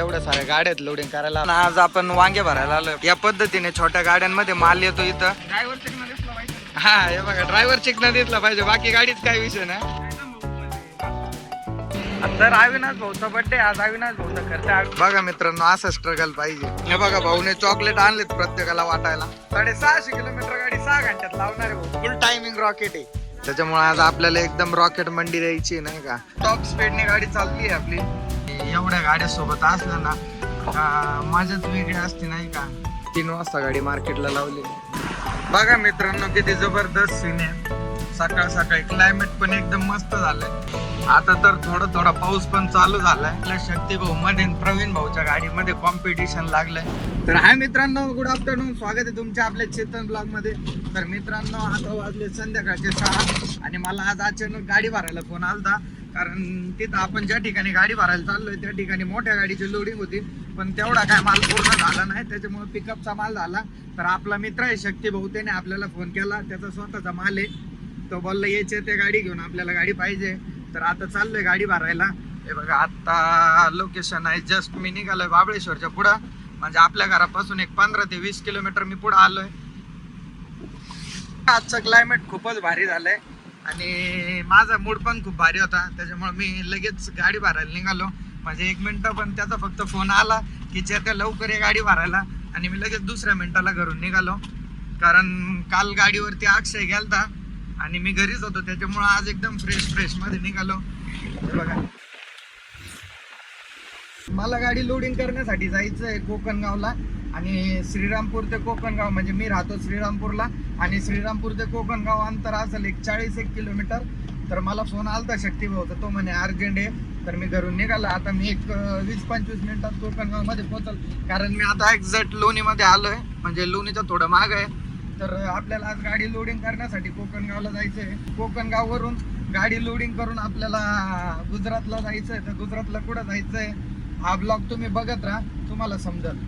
एवढ्या साऱ्या गाड्यात लोडिंग करायला. आज आपण वांगे भरायला आलोय. या पद्धतीने छोट्या गाड्यांमध्ये माल येतो इथं. ड्रायव्हर चिकन दिसला पाहिजे. हा हे बघा ड्रायव्हर चिकन दिसला पाहिजे, बाकी गाडीच काही विषय ना. तर अविनाश भाऊचा बर्थडे आज. अविनाश भाऊचा खर्च बघा मित्रांनो, असं स्ट्रगल पाहिजे. हे बघा भाऊने चॉकलेट आणलेत प्रत्येकाला वाटायला. 650 किलोमीटर गाडी 6 घंट्यात लावणार आहे. फुल टायमिंग रॉकेट आहे, त्याच्यामुळे आज आपल्याला एकदम रॉकेट मंडी द्यायची नाही का. टॉप स्पीडने गाडी चालली आहे आपली. एवढ्या गाड्या सोबत असल्या ना मजाच वेगळी असते नाही का. 3 वाजता गाडी मार्केटला लावली. बघा मित्रांनो किती जबरदस्त सीन आहे. सकाळ सकाळी क्लायमेट पण एकदम मस्त झालंय. आता तर थोडा पाऊस पण चालू झालाय. आपल्या शक्ती भाऊ मध्ये प्रवीण भाऊच्या गाडीमध्ये कॉम्पिटिशन लागलंय. तर हाय मित्रांनो, गुड आफ्टरनून. स्वागत आहे तुमच्या आपल्या चेतन ब्लॉग मध्ये. तर मित्रांनो आता वाजले संध्याकाळचे 6 आणि मला आज अचानक गाडी भरायला फोन आलता. कारण तिथं आपण ज्या ठिकाणी गाडी भरायला चाललोय त्या ठिकाणी मोठ्या गाडीची लोडिंग होती, पण तेवढा काय माल पूर्ण झाला नाही, त्याच्यामुळे पिकअपचा माल झाला. तर आपला मित्र आहे शक्ती भाऊ, त्याने आपल्याला फोन केला. त्याचा स्वतःचा माल आहे. तो बोलला यायचे ते गाडी घेऊन, आपल्याला गाडी पाहिजे. तर आता चाललोय गाडी भरायला. हे बघा आता लोकेशन आहे जस्ट मी निघालोय बाबळेश्वरच्या पुढं. म्हणजे आपल्या घरापासून एक 15 ते 20 किलोमीटर मी पुढे आलोय. आजचं क्लायमेट खूपच भारी झालंय आणि माझा मूड पण खूप भारी होता, त्याच्यामुळे मी लगेच गाडी भरायला निघालो. म्हणजे 1 मिनिट पण त्याचा फक्त फोन आला की त्या लवकर ये गाडी भरायला, आणि मी लगेच दुसऱ्या मिनिटाला घरून निघालो. कारण काल गाडीवरती अक्षय गेलता आणि मी घरीच होतो, त्याच्यामुळे आज एकदम फ्रेश मध्ये निघालो. बघा मला गाडी लोडिंग करण्यासाठी जायचं आहे कोकणगावला. आणि श्रीरामपूर ते कोकणगाव, म्हणजे मी राहतो श्रीरामपूरला, आणि श्रीरामपूर ते कोकणगाव अंतर असेल एक 40 किलोमीटर. तर मला फोन आलता शक्ती भाऊचा, तो म्हणे अर्जंट आहे. तर मी घरून निघाला. आता मी एक 20-25 मिनिटात कोकणगाव मध्ये पोहोचल. कारण मी आता एक्झॅक्ट लोणीमध्ये आलोय, म्हणजे लोणीचं थोडं माग आहे. तर आपल्याला आज गाडी लोडिंग करण्यासाठी कोकणगावला जायचं आहे. कोकणगाववरून गाडी लोडिंग करून आपल्याला गुजरातला जायचं आहे. तर गुजरातला कुठं जायचं आहे हा ब्लॉग तुम्ही बघत राहा, तुम्हाला समजेल.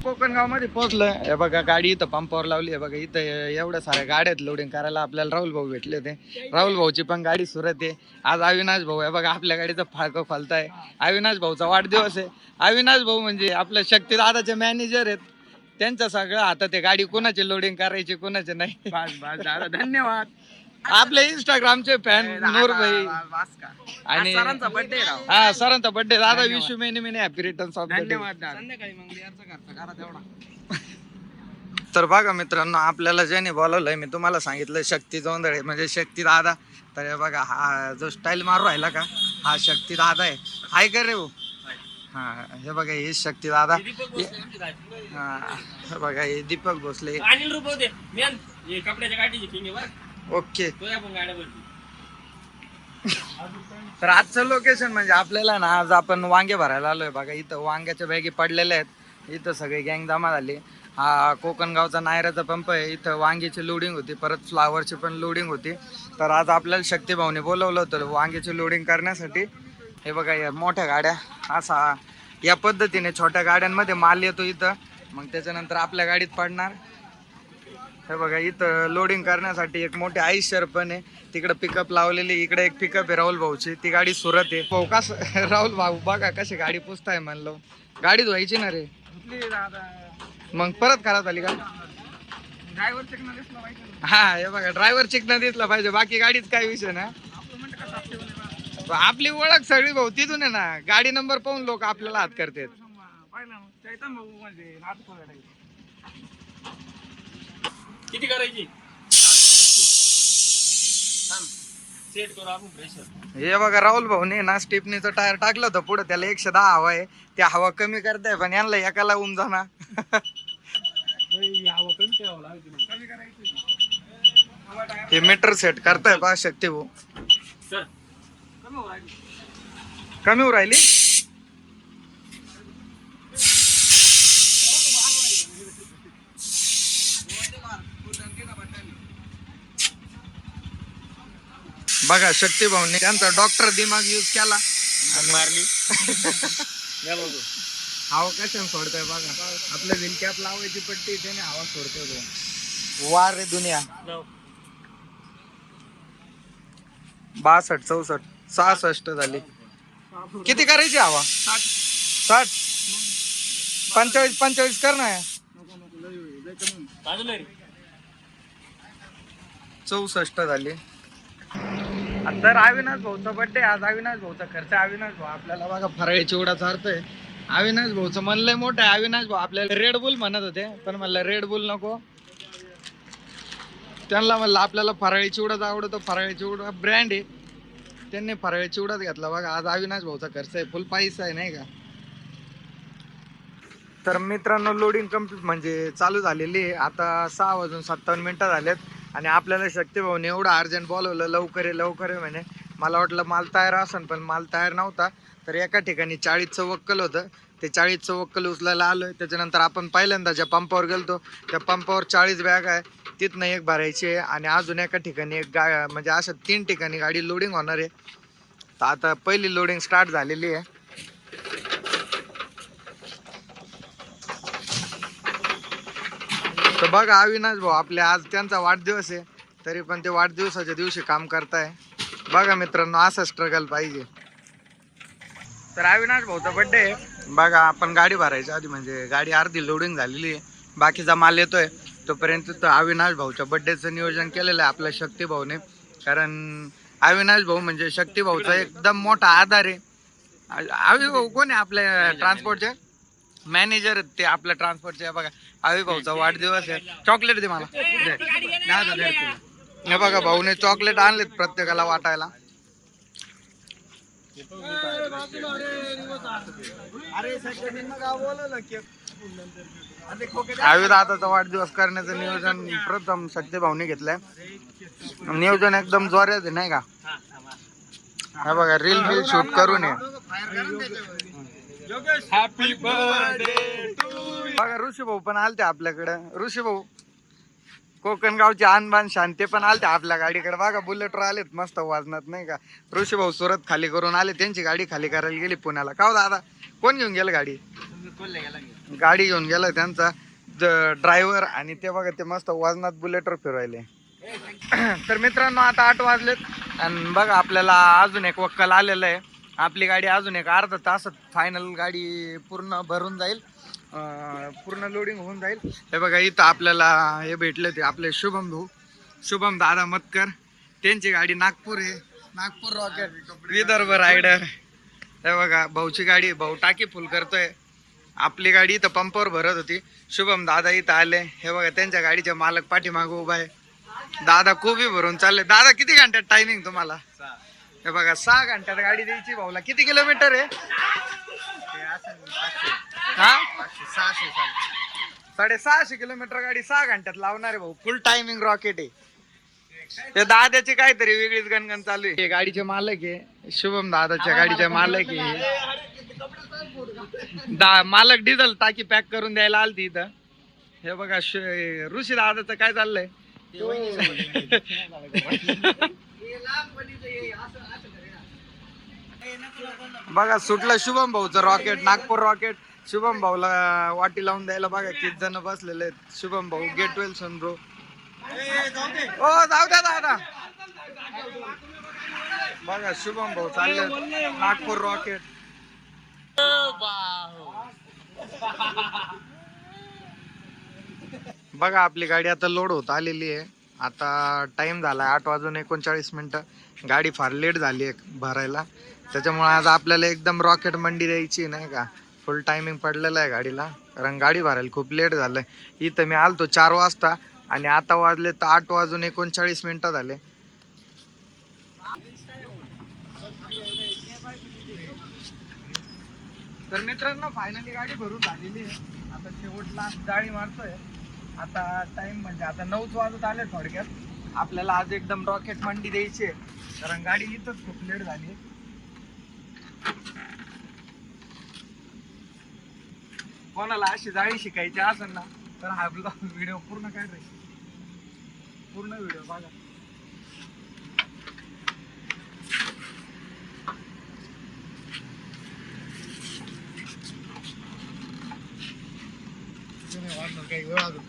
कोकणगाव मध्ये पोहोचलोय. हे बघा गाडी इथं पंपावर लावली आहे. बघा इथं एवढ्या साऱ्या गाड्यात लोडिंग करायला आपल्याला राहुल भाऊ भेटले होते. राहुल भाऊची पण गाडी सुरत आहे. आज अविनाश भाऊ आहे बघा आपल्या गाडीचं फाळकं फालताय. अविनाश भाऊचा वाढदिवस आहे. अविनाश भाऊ म्हणजे आपल्या शक्ती दादाचे मॅनेजर आहेत. त्यांचं सगळं आता ते गाडी कोणाची लोडिंग करायची कोणाचे नाही. बस दादा धन्यवाद. आपले इंस्टाग्रामचे फॅन नूर भाई आणि सरांचा बर्थडे. हा सरांचा बर्थडे. दादा wish you many many happy returns of the day. धन्यवाद. संध्याकाळी मग बिअरचा खर्च करा तेवढा. तर बघा मित्रांनो, आपल्याला ज्याने बोलवलंय मी तुम्हाला सांगितलं शक्ती जोंधळे, म्हणजे शक्ती दादा. तर बघा हा जो स्टाईल मारू राहिला का, हा शक्ती दादा आहे. हाय कर रे भाऊ. हा हे बघा हे शक्ती दादा. हा हे बघा हे दीपक भोसले. अनिल रुपवते मेन हे कपड्याच्या गाडीची किंग आहे. ओके. तो आपण गाड्यावरती. तर आजचं लोकेशन म्हणजे आपल्याला ना, आज आपण वांगे भरायला आलोय. बघा इथं वांग्याच्या बॅगी पडलेल्या आहेत. इथं सगळे गँग जमा झाली. हा कोकणगावचा नायराचा पंप आहे. इथं वांग्याची लोडिंग होती, परत फ्लावरची पण लोडिंग होती. तर आज आपल्याला शक्तीभाऊने बोलवलं होतं वांग्याची लोडिंग करण्यासाठी. हे बघा या मोठ्या गाड्या, असा या पद्धतीने छोट्या गाड्यांमध्ये माल येतो इथं, मग त्याच्यानंतर आपल्या गाडीत पडणार. हे बघा इथं लोडिंग करण्यासाठी एक मोठे आईशर पण आहे. तिकडे पिकअप लावलेली, इकडे एक पिकअप आहे राहुल भाऊची, ती गाडी सुरत आहे. भाऊ कस राहुल भाऊ बघा कशी गाडी पुसताय म्हणलो. गाडी धुवायची ना रे, मग परत खराब झाली का. ड्रायव्हर चिकन दिसला पाहिजे. हा हे बघा ड्रायव्हर चिकन दिसला पाहिजे, बाकी गाडीच काही विषय ना. आपली ओळख सगळी भाऊ तिथून आहे ना. गाडी नंबर पाहून लोक आपल्याला हात करतात. किती करायची सेट करू आपण प्रेशर. हे बघा राहुल भाऊने ना स्टेपनीचं टायर टाकलं होतं पुढे, त्याला 110 हवा आहे. त्या हवा कमी करताय, पण यांना एकाला उमजाना. हे मीटर सेट करताय पहा शक्ती भाऊ. कमी होऊ राहिली. बघा शक्ती भाऊने त्यांचा डॉक्टर दिमाग यूज केला, मारली. हवा कशाने सोडतोय बघा. आपलं व्हील कॅप लावायची पट्टी त्याने हवा सोडतोय तो. वार रे दुनिया. 62, 64, 66 झाली. किती करायची हवा. 60 45 कर ना. बाजूला रे. 64 झाली. तर अविनाश भाऊचा बर्थडे आज. अविनाश भाऊचा खर्च. अविनाश भाऊ आपल्याला बघा फराळी चिवडा चारतोय. अविनाश भाऊचं मन लय मोठं आहे. अविनाश भाऊ आपल्याला रेड बुल म्हणत होते, पण म्हणलं रेड बुल नको. त्यांना म्हणलं आपल्याला फराळी चिवडाच आवडतो. फराळी चिवडा ब्रँड आहे, त्यांनी फराळी चिवडाच घेतला. बघा आज अविनाश भाऊचा खर्च आहे, फुल पैसा आहे नाही का. तर मित्रांनो लोडिंग कम्प्लीट म्हणजे चालू झालेली आहे. आता 6:57 झालेत आणि आपल्याला शक्ती भाऊने एवढं अर्जंट बोलवलं, लवकर आहे म्हणे. मला वाटलं माल तयार असन, पण माल तयार नव्हता. तर एका ठिकाणी 40चं वक्कल होतं, ते 40चं वक्कल उचलायला आलोय. त्याच्यानंतर आपण पहिल्यांदा ज्या पंपावर गेलतो त्या पंपावर 40 बॅग आहे, तिथनं एक भरायची आहे आणि अजून एका ठिकाणी एक म्हणजे अशा 3 ठिकाणी गाडी लोडिंग होणार आहे. तर आता पहिली लोडिंग स्टार्ट झालेली आहे. तर बघा अविनाश भाऊ आपले आज त्यांचा वाढदिवस आहे, तरी पण ते वाढदिवसाच्या दिवशी काम करताय. बघा मित्रांनो असं स्ट्रगल पाहिजे. तर अविनाश भाऊचा बर्थडे आहे. बघा आपण गाडी भरायच्या आधी म्हणजे गाडी अर्धी लोडिंग झालेली आहे, बाकीचा माल येतोय. तोपर्यंत तर अविनाश भाऊच्या बर्थडेचं नियोजन केलेलं आहे आपल्या शक्ती भाऊने. कारण अविनाश भाऊ म्हणजे शक्ती भाऊचा एकदम मोठा आधार आहे. अवि भाऊ कोण आहे आपल्या ट्रान्सपोर्टचे मॅनेजर, ते आपल्या ट्रान्सपोर्टचे. बघा अवि भाऊचा वाढदिवस आहे. चॉकलेट दे मला. हे बघा भाऊने चॉकलेट आणलेत प्रत्येकाला वाटायला. अवि दादाचा वाढदिवस करण्याचं नियोजन प्रथम शक्ती भाऊने घेतलंय. नियोजन एकदम जोरात आहे नाही का. हे बघा रील शूट करून आहे. Happy birthday to. बघा ऋषी भाऊ पण आलते आपल्याकडे. ऋषी भाऊ कोकणगावचे आणबान शांती पण आलते आपल्या गाडीकडे. बघा बुलेटवर आलेत मस्त वाजनात नाही का. ऋषी भाऊ सुरत खाली करून आले, त्यांची गाडी खाली करायला गेली पुण्याला. का हो दादा कोण घेऊन गेलं गाडी? गाडी घेऊन गेला त्यांचा ड्रायव्हर आणि ते बघा ते मस्त वाजनात बुलेटवर फिरवायले. तर मित्रांनो आता 8 वाजलेत आणि बघा आपल्याला अजून एक वक्कल आलेलं आहे. आपली गाडी अजून एक अर्धा तासात फायनल गाडी पूर्ण भरून जाईल, पूर्ण लोडिंग होऊन जाईल. हे बघा इथं आपल्याला हे भेटले ते आपले शुभम भाऊ, शुभम दादा मतकर. त्यांची गाडी नागपूर आहे, नागपूर रॉकेट विदर्भ रायडर. हे बघा भाऊची गाडी, भाऊ टाकी फुल करतोय. आपली गाडी इथं पंपावर भरत होती, शुभम दादा इथं आले. हे बघा त्यांच्या गाडीचे मालक पाठीमागं उभा आहे. दादा कोबी भरून चालले. दादा किती घंट्यात टायमिंग तुम्हाला? हे बघा 6 घंट्यात गाडी द्यायची भाऊला. किती किलोमीटर आहे? हा 650 किलोमीटर गाडी 6 घंट्यात लावणार आहे भाऊ. फुल टायमिंग रॉकेट आहे. ते दादाची काहीतरी वेगळीच गणगण चालू आहे. गाडीचे मालक आहे शुभम दादाच्या गाडीचे मालक आहे. मालक डिझेल टाकी पॅक करून द्यायला आलती इथं. हे बघा ऋषी दादाचं काय चाललंय. बघा सुटलं शुभम भाऊचं रॉकेट, नागपूर रॉकेट. शुभम भाऊला वाटी लावून द्यायला बघा किती जण बसलेले आहेत. शुभम भाऊ गेट वेल सन ब्रो. ओ जाऊ द्या दादा. बघा शुभम भाऊ चालले नागपूर रॉकेट. बघा आपली गाडी आता लोड होत आलेली आहे. आता टाइम झाला 8:39. गाडी फार लेट झाली आहे भरायला, त्याच्यामुळे आज आपल्याला एकदम रॉकेट मंडी द्यायची नाही का. फुल टायमिंग पडलेला आहे गाडीला, कारण गाडी भरायला खूप लेट झालंय. इथं मी आलतो 4 वाजता आणि आता वाजले तर 8:39 झाले. तर मित्रांनो फायनली गाडी भरून झालेली आहे. आता शेवटला जाळी मारतोय. आता टाइम म्हणजे आता 9 वाजत आले. थोडक्यात आपल्याला आज एकदम रॉकेट मंडी द्यायची आहे, कारण गाडी इथंच खूप लेट झाली. कोणाला अशी जाळी शिकायची असेल ना तर हा व्हिडिओ पूर्ण काय रे, पूर्ण व्हिडिओ बघा. काही वेळ अजून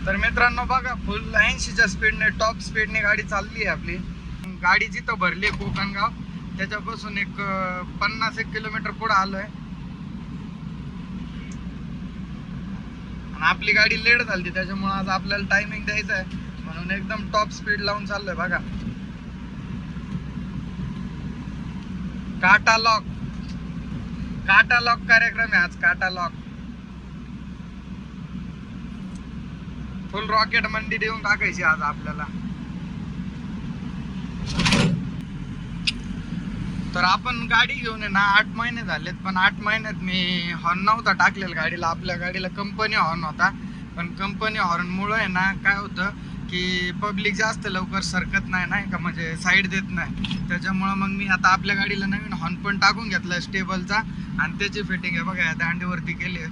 तर मित्रांनो बघा फुल 80च्या स्पीडने टॉप स्पीडने गाडी चालली आहे आपली. गाडी जिथं भरली आहे कोकणगाव त्याच्यापासून एक 50-1 किलोमीटर पुढे आलोय आणि आपली गाडी लेट झाली त्याच्यामुळे आज आपल्याला टायमिंग द्यायचं आहे म्हणून एकदम टॉप स्पीड लावून चाललोय बघा. काटा लॉक कार्यक्रम आहे आज. काटा लॉक फुल रॉकेट मंडी देऊन टाकायची आज आपल्याला. तर आपण गाडी घेऊन आहे ना 8 महिने झालेत पण 8 महिन्यात मी हॉर्न नव्हता टाकलेला गाडीला. आपल्या गाडीला कंपनी हॉर्न होता पण कंपनी हॉर्नमुळे आहे ना काय होतं की पब्लिक जास्त लवकर सरकत नाही का म्हणजे साईड देत नाही. त्याच्यामुळं मग मी आता आपल्या गाडीला नवीन हॉर्न पण टाकून घेतला स्टेबलचा आणि त्याची फिटिंग आहे बघा दांडीवरती केली.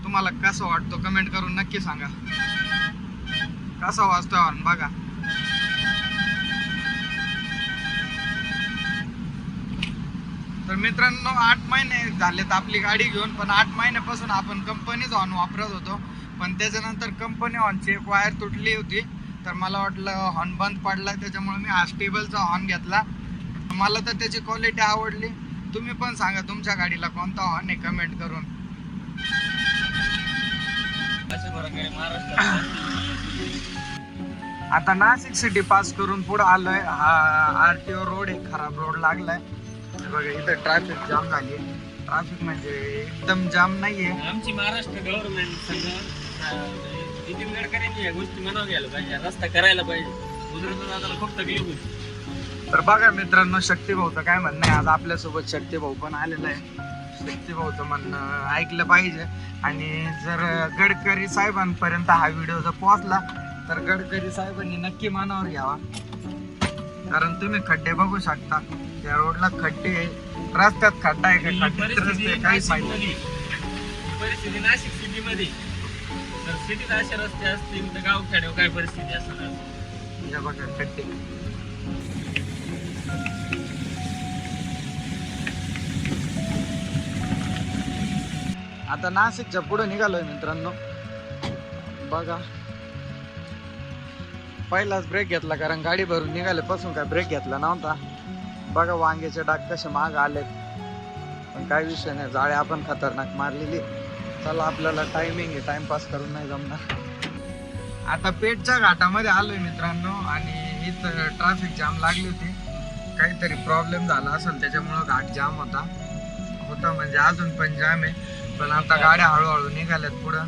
तुम्हाला कसं वाटतो कमेंट करून नक्की सांगा. कसा वाजतोय हॉर्न बघा. तर मित्रांनो 8 महिने झालेत आपली गाडी घेऊन पण 8 महिन्यापासून आपण कंपनीच हॉर्न वापरत होतो पण त्याच्यानंतर कंपनी हॉर्नची एक वायर तुटली होती तर मला वाटलं हॉर्न बंद पडला त्याच्यामुळे मी हा स्टेबलचा हॉर्न घेतला. मला तर त्याची क्वालिटी आवडली. तुम्ही पण सांगा तुमच्या गाडीला कोणता हॉर्न आहे कमेंट करून. आता नाशिक सिटी पास करून पुढे आलोय. हा RTO रोड आहे खराब रोड लागलाय बघा. इथं ट्रॅफिक जाम झाली. ट्रॅफिक म्हणजे एकदम जाम नाहीये. आमची महाराष्ट्र गव्हर्नमेंट सगळं नितीन गडकरींनी या गोष्टी मनावर घ्यायला पाहिजे. रस्ता करायला पाहिजे. गुजरात दादाला खूप तकलीफ होती. तर बघा मित्रांनो शक्तीभाऊचं काय म्हणणं आहे. आज आपल्यासोबत शक्तीभाऊ पण आलेला आहे. शक्तीभाऊचं म्हणणं ऐकलं पाहिजे आणि जर गडकरी साहेबांपर्यंत हा व्हिडिओ जर पोहोचला तर गडकरी साहेबांनी नक्की मनावर घ्यावा. कारण तुम्ही खड्डे बघू शकता त्या रोडला खड्डे रस्त्यात खड्डा आहे का खड्ड्यात रस्ते काहीच माहिती नाही. परिस्थिती नाशिक सिटी मध्ये जर सिटीत असे रस्ते असतील तर गावखेड्यावर काय परिस्थिती असणार. हे बघा खड्डे. आता नाशिकच्या पुढे निघालोय मित्रांनो बघा. पहिलाच ब्रेक घेतला कारण गाडी भरून निघाल्यापासून काय ब्रेक घेतला नव्हता. बघा वांग्याचे डाग कसे माग आलेत पण काही विषय नाही. जाळे आपण खतरनाक मारलेली. चला आपल्याला टायमिंग आहे टाइमपास करून नाही जमणार. आता पेठच्या घाटामध्ये आलोय मित्रांनो आणि इथं ट्रॅफिक जाम लागली होती. काहीतरी प्रॉब्लेम झाला असेल त्याच्यामुळं घाट जाम होता म्हणजे अजून पण जाम आहे पण आता गाड्या हळूहळू निघाल्यात पुढं.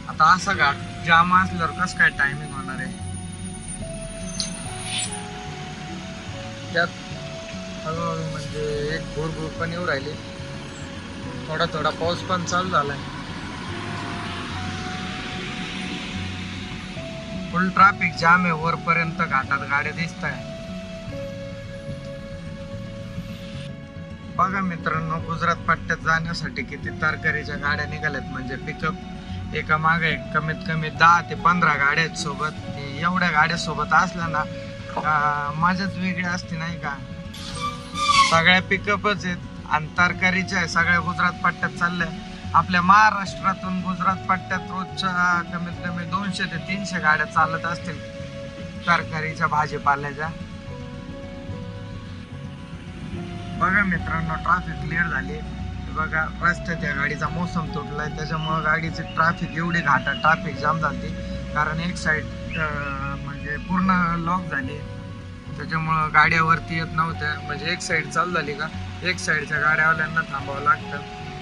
आता असा घाट जाम असल्यावर कसं काय टायमिंग होणार आहे. त्यात हळूहळू म्हणजे एक घोर पण येऊ राहिले. थोडा पाऊस पण चालू झालाय. फुल ट्रॅफिक जाम आहे. वरपर्यंत घाटात गाड्या दिसत आहे. बघा मित्रांनो गुजरात पट्ट्यात जाण्यासाठी किती तरकारीच्या गाड्या निघाल्यात म्हणजे पिकअप एका मागे कमीत कमी 10 ते 15 गाड्या आहेत सोबत. एवढ्या गाड्या सोबत असल्या ना मजाच वेगळी असते नाही का. सगळ्या पिकअपच आहेत आणि तरकारीच्या आहे. सगळ्या गुजरात पट्ट्यात चालल्या. आपल्या महाराष्ट्रातून गुजरात पट्ट्यात रोजच्या कमीत कमी 200 ते 300 गाड्या चालत असतील तरकारीच्या भाजीपाल्याच्या. बघा मित्रांनो ट्रॅफिक क्लिअर झाली. बघा रस्त्यात या गाडीचा मोसम तुटलाय त्याच्यामुळे गाडीची ट्रॅफिक एवढी घाटात ट्रॅफिक जाम झाली कारण एक साईड म्हणजे पूर्ण लॉक झाली त्याच्यामुळं गाड्यावरती येत नव्हत्या. म्हणजे एक साईड चालू झाली का एक साईडच्या गाड्यावाल्यांना थांबावं लागतं.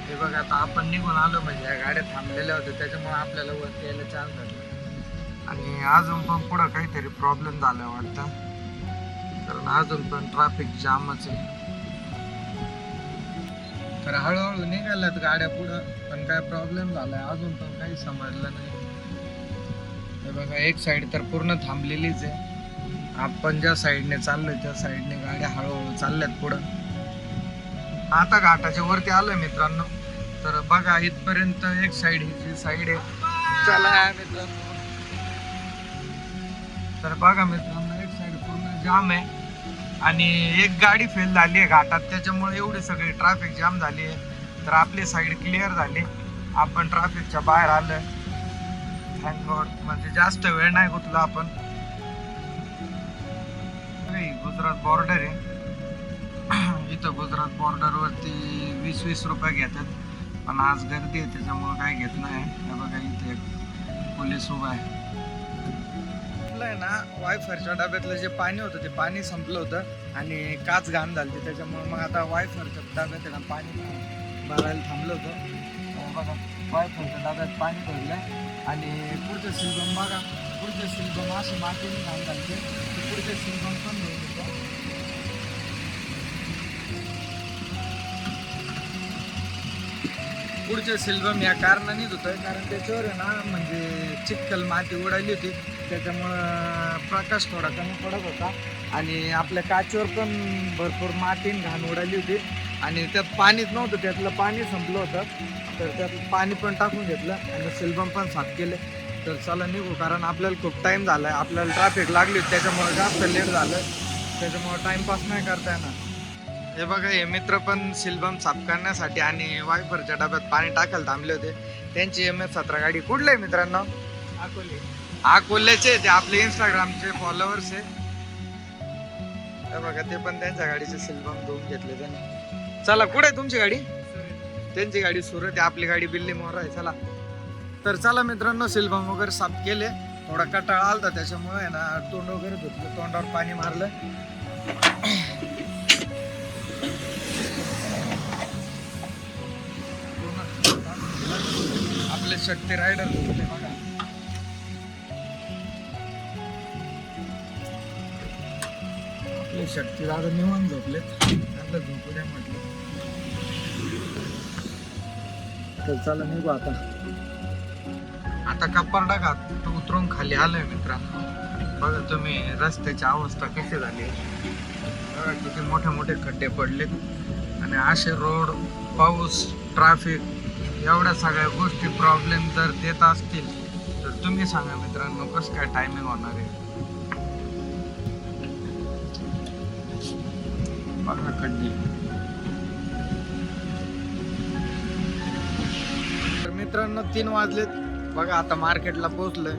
हे बघा आता आपण निघून आलो म्हणजे या गाड्या थांबलेल्या होत्या त्याच्यामुळे आपल्याला वरती यायला चान्स झाला. आणि अजून पण पुढं काहीतरी प्रॉब्लेम झाला वाटतं कारण अजून पण ट्रॅफिक जामच आहे. तर हळूहळू निघाल्यात गाड्या पुढं पण काय प्रॉब्लेम झालाय अजून पण काही समजलं नाही. हे बघा एक साईड तर पूर्ण थांबलेलीच आहे. आपण ज्या साईडने चाललोय त्या साईडने गाड्या हळूहळू चालल्यात पुढं. आता घाटाच्या वरती आलोय मित्रांनो. तर बघा इथपर्यंत एक साईड ही जी साईड आहे. चला मित्रांनो तर बघा मित्रांनो एक साईड पूर्ण जाम आहे आणि एक गाडी फेल झाली आहे घाटात त्याच्यामुळे एवढी सगळी ट्रॅफिक जाम झाली आहे. तर आपली साईड क्लिअर झाली. आपण ट्रॅफिकच्या बाहेर आलोय. थँक गॉड, म्हणजे जास्त वेळ नाही गुतला आपण. गुजरात बॉर्डर आहे. इथं गुजरात बॉर्डर वरती 20-20 रुपये घेतात, पण आज गर्दी आहे त्याच्यामुळे काही घेत नाही. हे बघा इथे एक पोलीस उभा आहे. आपलं ना वायफरच्या डब्यातलं जे पाणी होतं ते पाणी संपलं होतं आणि काच घाण झाली, त्याच्यामुळे मग आता वायफरच्या डब्यात ना पाणी भरायला थांबलं होतं. बघा वायफरच्या डब्यात पाणी भरलं आणि पुढचं सिल्बम बघा, पुढचं सिल्बम असं मातीने घाण घालते, पुढचं सिल्बम पण घेऊन येतं. पुढचे सिल्बम या कारणानेच होतं, कारण त्याच्यावर आहे ना म्हणजे चिखल माती उडाली होती, त्याच्यामुळं प्रकाश थोडा कमी पडत होता आणि आपल्या काचेवर पण भरपूर मातीन घाण उडाली होती आणि त्यात पाणीच नव्हतं, त्यातलं पाणी संपलं होतं. तर त्यात पाणी पण टाकून घेतलं आणि सिल्बम पण साफ केले. तर चला निघू, कारण आपल्याला खूप टाईम झाला आहे, आपल्याला ट्रॅफिक लागली होती त्याच्यामुळे जास्त लेट झालं, त्याच्यामुळे टाईमपास नाही करता येणार. हे बघा हे मित्र पण सिल्बम साफ करण्यासाठी आणि वायफरच्या डब्यात पाणी टाकायला थांबले होते. त्यांची MS-17 गाडी. कुठले आहे मित्रांनो? अकोल्याचे, ते आपले इंस्टाग्रामचे फॉलोअर्स आहे. हे बघा ते पण त्यांच्या गाडीचे सिल्बम धुवून घेतले त्यांनी. चला, कुठे आहे तुमची गाडी? त्यांची गाडी सुरत आहे, आपली गाडी बिल्ली मोहरा आहे. चला तर चला मित्रांनो, सिल्बम वगैरे साफ केले. थोडा कटाळा आलता त्याच्यामुळे आहे ना तोंड वगैरे धुतलं, तोंडावर पाणी मारलं. आपले शक्ती रायडर होते बघा. आपले शक्ती दादा निवांत झोपलेत, आपलं झोपू द्या म्हटलं. तर चला निघू आता. आता कप्पार्डा घाट उतरून खाली आलोय मित्रांनो. बघा तुम्ही रस्त्याची अवस्था कशी झाली, बघा किती मोठे मोठे खड्डे पडलेत आणि असे रोड, पाऊस, ट्रॅफिक, एवढ्या सगळ्या गोष्टी प्रॉब्लेम जर देत असतील तर तुम्ही सांगा मित्रांनो कसं काय टायमिंग होणार आहे. बघा खड्डे. तर मित्रांनो 3 वाजलेत बघा, आता मार्केटला पोहोचलोय.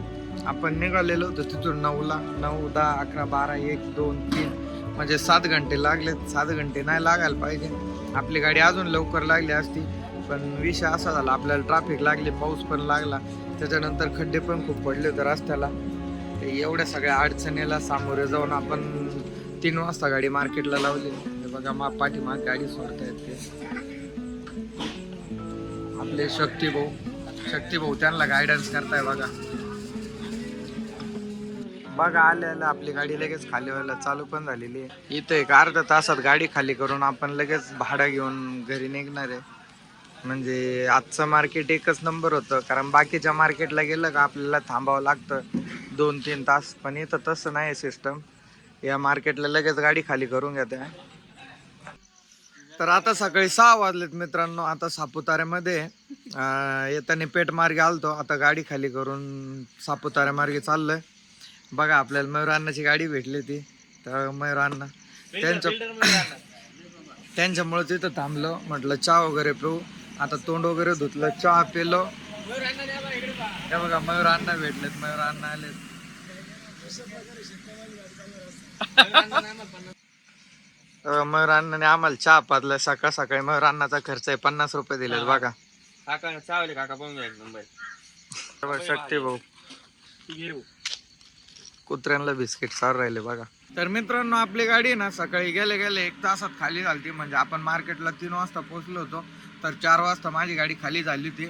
आपण निघालेलो होतो तिथून 9ला, 9, 10, 11, 12, 1, 2, 3 म्हणजे 7 घंटे लागलेत. 7 घंटे नाही लागायला पाहिजे, आपली गाडी अजून लवकर लागली असती, पण विषय असा झाला आपल्याला ट्रॅफिक लागली, पाऊस पण लागला, त्याच्यानंतर खड्डे पण खूप पडले होते रस्त्याला. ते एवढ्या सगळ्या अडचणीला सामोरे जाऊन आपण 3 वाजता गाडी मार्केटला लावली. हे बघा पाठीमाग गाडी सोडतायत ते आपले शक्ती भाऊ त्यांना गायडन्स करताय बघा. बघा आल्याला आपली गाडी लगेच खाली व्हायला चालू पण झालेली आहे. इथं एक अर्ध्या तासात गाडी खाली करून आपण लगेच भाडं घेऊन घरी निघणार आहे. म्हणजे आजचं मार्केट एकच नंबर होतं, कारण बाकीच्या मार्केटला गेलं का आपल्याला थांबावं लागतं 2-3 तास, पण इथं तसं नाही सिस्टम. या मार्केटला लगेच गाडी खाली करून घेते. तर आता सकाळी 6 वाजलेत मित्रांनो. आता सापुताऱ्यामध्ये येताना पेठ मार्गे आलतो, आता गाडी खाली करून सापुताऱ्या मार्गे चाललोय. बघा आपल्याला मयूर अण्णाची गाडी भेटली ती, तर मयूर अण्णा त्यांच्यामुळे तिथं थांबलो, म्हटलं चहा वगैरे पिऊ. आता तोंड वगैरे धुतलं, चहा पिलो. हे बघा मयूर अण्णा भेटलेत, मयूर अण्णा आलेत. मयूर अण्णाने आम्हाला चहा पाजला सकाळ सकाळी. मयूर अण्णाचा खर्च आहे 50 रुपये दिलेत बघा. शक्ती भाऊ कुत्र्यांना बिस्किट चार राहिले बघा. तर मित्रांनो आपली गाडी ना सकाळी गेले 1 तासात खाली झाली. म्हणजे आपण मार्केटला 3 वाजता पोहोचलो होतो, तर 4 वाजता माझी गाडी खाली झाली होती.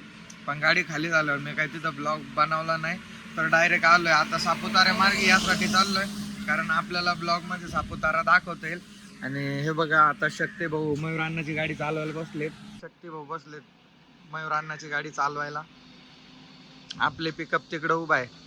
पण गाडी खाली झाल्यावर मी काही तिथं ब्लॉग बनवला नाही, तर डायरेक्ट आलोय आता सापुतारा मार्गे. यासाठी चाललोय कारण आपल्याला ब्लॉग मध्ये सापुतारा दाखवता येईल. आणि हे बघा आता शक्ती भाऊ मयूर अण्णाची गाडी चालवायला बसलेत. शक्ती भाऊ बसलेत मयूर अण्णाची गाडी चालवायला. आपले पिकअप तिकडे उभा आहे.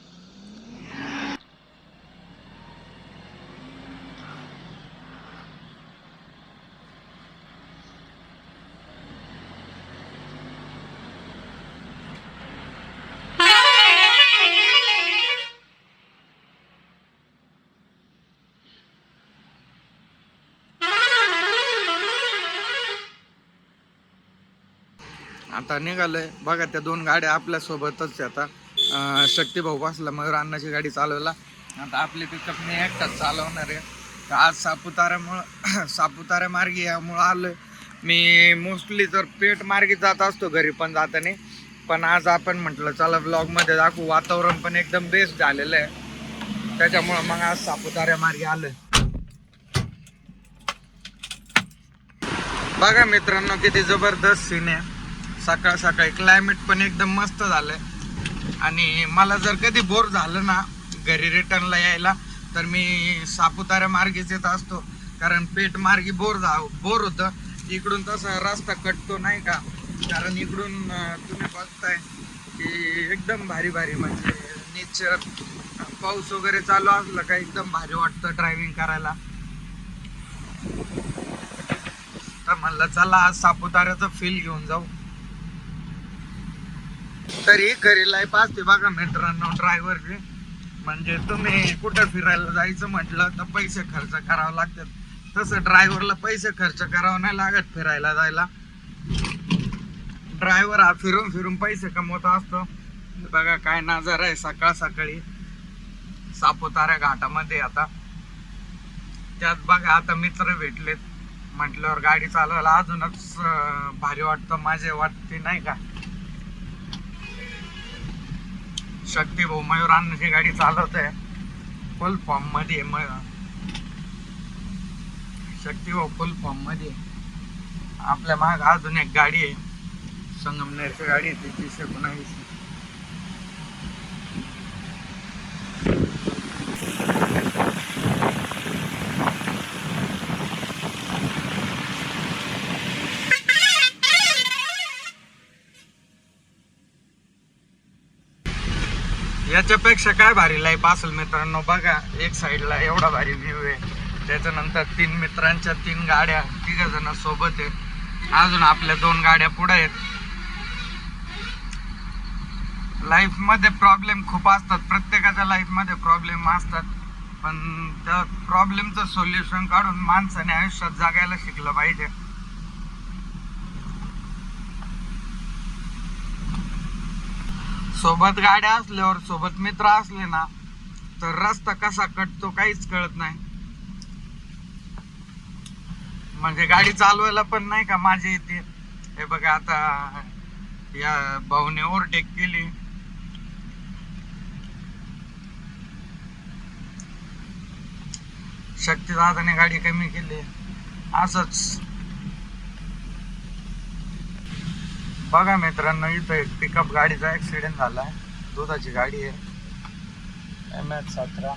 आता निघालोय बघा, त्या 2 गाड्या आपल्या सोबतच आता शक्ती भाऊ बसला मयूर अण्णाची गाडी चालवायला. आता आपली पिकअप मी एकटाच चालवणार आहे. तर आज सापुतारा मार्गी यामुळं आलोय. मी मोस्टली तर पेठ मार्गी जात असतो घरी पण जाताना, पण आज आपण म्हटलं चला ब्लॉगमध्ये दाखवू. वातावरण पण एकदम बेस्ट झालेलं आहे, त्याच्यामुळं मग आज सापुतारा मार्गी आलोय. बघा मित्रांनो किती जबरदस्त सीन आहे. सकाळ सकाळी क्लायमेट पण एकदम मस्त झालंय. आणि मला जर कधी बोर झालं ना घरी रिटर्नला यायला, तर मी सापुतारा मार्गीच येत असतो. कारण पेठ मार्गी बोर होतं. इकडून तसा रस्ता कटतो नाही का, कारण इकडून तुम्ही बघताय की एकदम भारी म्हणजे नेचर. पाऊस वगैरे चालू असलं का एकदम भारी वाटतं ड्रायव्हिंग करायला. तर म्हणलं चला आज सापुताऱ्याचं फील घेऊन जाऊ. तरी घरी लाईफ असते बघा मित्रांनो ड्रायव्हरची. म्हणजे तुम्ही कुठं फिरायला जायचं म्हटलं तर पैसे खर्च करावं लागतात, तसं ड्रायव्हरला पैसे खर्च करावं नाही लागत फिरायला जायला. ड्रायव्हर हा फिरून पैसे कमवत असतो. बघा काय नजारा आहे सकाळ सकाळी सापुतारा घाटामध्ये. आता त्यात बघा आता मित्र भेटलेत म्हटल्यावर गाडी चालवायला अजूनच भारी वाटतं, माझे वाटते नाही का. शक्ती भाऊ मयूर अण्णाची गाडी चालवत आहे, फुल फॉर्म मध्ये. शक्ती भाऊ फुल फॉर्म मध्ये. आपल्या माग अजून एक गाडी आहे, संगमनेरची गाडी आहे, 319. याच्यापेक्षा काय भारी लाईफ असेल मित्रांनो. बघा एक साईडला एवढा भारी व्ह्यू आहे, त्याच्यानंतर 3 मित्रांच्या 3 गाड्या, 3 जण सोबत आहे. अजून आपल्या 2 गाड्या पुढे आहेत. लाईफ मध्ये प्रॉब्लेम खूप असतात, प्रत्येकाच्या लाईफ मध्ये प्रॉब्लेम असतात, पण त्या प्रॉब्लेमचं सोल्युशन काढून माणसाने आयुष्यात जगायला शिकलं पाहिजे. सोबत गाड्या असल्यावर, सोबत मित्र असले ना, तर रस्ता कसा कटतो काहीच कळत नाही. म्हणजे गाडी चालवायला पण नाही का मजा येते. हे बघा आता या भाऊने ओव्हरटेक केली. शक्ती दादाने गाडी कमी केली. असंच बघा मित्रांनो इथं एक पिकअप गाडीचा ऍक्सिडेंट झालाय. दुधाची गाडी आहे, MH17.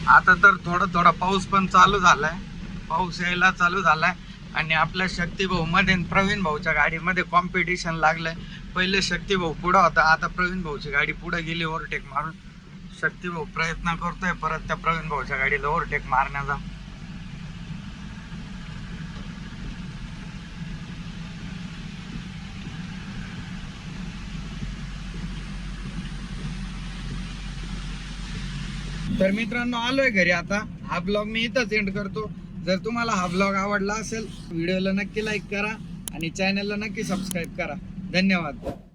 आता तर थोडा पाऊस पण चालू झालाय, पाऊस यायला चालू झालाय. आणि आपल्या शक्ती भाऊ मध्ये प्रवीण भाऊच्या गाडीमध्ये कॉम्पिटिशन लागलंय. पहिले शक्ती भाऊ पुढं होता, आता प्रवीण भाऊची गाडी पुढे गेली ओव्हरटेक मारून. शक्ती भाऊ प्रयत्न करतोय परत त्या प्रवीण भाऊच्या गाडीला ओव्हरटेक मारण्याचा. तर मित्रांनो आलोय घरी आता. हा ब्लॉग मी इथंच एंड करतो. जर तुम्हाला हा ब्लॉग आवडला असेल व्हिडिओला नक्की लाईक करा आणि चॅनलला नक्की सबस्क्राईब करा. धन्यवाद.